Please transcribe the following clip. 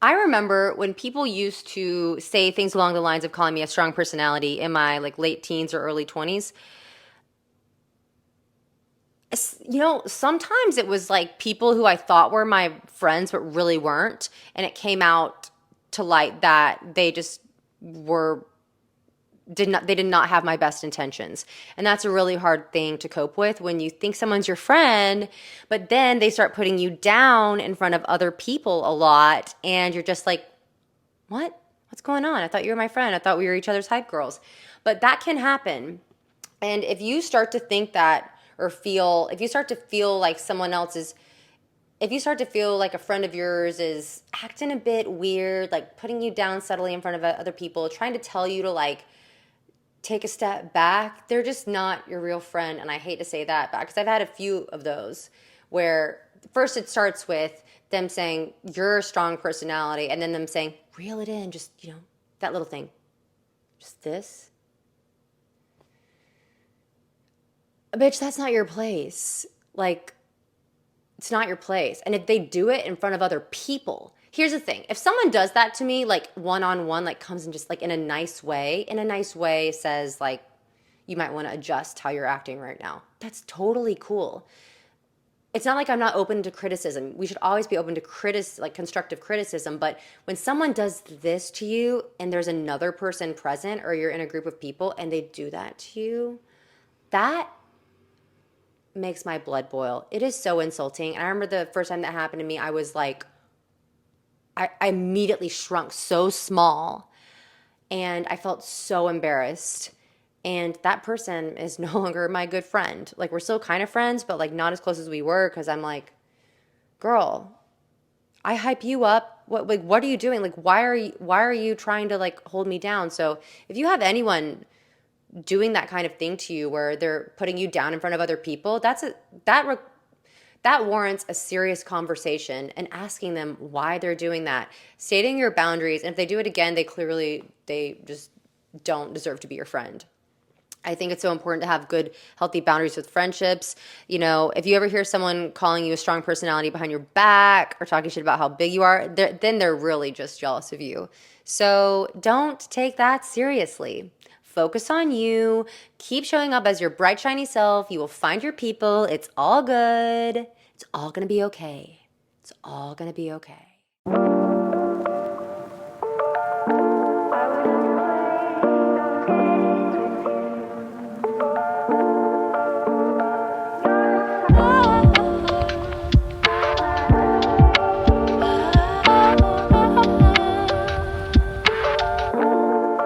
I remember when people used to say things along the lines of calling me a strong personality in my like late teens or early 20s. Sometimes it was like people who I thought were my friends but really weren't, and it came out to light that they just were did not have my best intentions. And that's a really hard thing to cope with when you think someone's your friend, but then they start putting you down in front of other people a lot and you're just like, "What? What's going on? I thought you were my friend. I thought we were each other's hype girls." But that can happen. And if you start to think that or feel, if you start to feel like someone else is, if you start to feel like a friend of yours is acting a bit weird, like putting you down subtly in front of other people, trying to tell you to like take a step back, they're just not your real friend. And I hate to say that, because I've had a few of those where first it starts with them saying, "You're a strong personality," and then them saying, "Reel it in, just, that little thing, just this." Bitch, that's not your place. Like, it's not your place. And if they do it in front of other people, here's the thing. If someone does that to me, like one on one, like comes in just like in a nice way says, like, you might want to adjust how you're acting right now. That's totally cool. It's not like I'm not open to criticism. We should always be open to like constructive criticism. But when someone does this to you and there's another person present or you're in a group of people and they do that to you, that makes my blood boil. It is so insulting. And I remember the first time that happened to me, I was like, I immediately shrunk so small and I felt so embarrassed. And that person is no longer my good friend. Like, we're still kind of friends, but like not as close as we were, because I'm like, girl, I hype you up. What are you doing? Like, why are you trying to like hold me down? So if you have anyone doing that kind of thing to you where they're putting you down in front of other people, that warrants a serious conversation and asking them why they're doing that, stating your boundaries, and if they do it again, they just don't deserve to be your friend. I think it's so important to have good, healthy boundaries with friendships. If you ever hear someone calling you a strong personality behind your back or talking shit about how big you are, then they're really just jealous of you. So don't take that seriously. Focus on you. Keep showing up as your bright, shiny self. You will find your people. It's all good. It's all going to be okay. It's all going to be okay.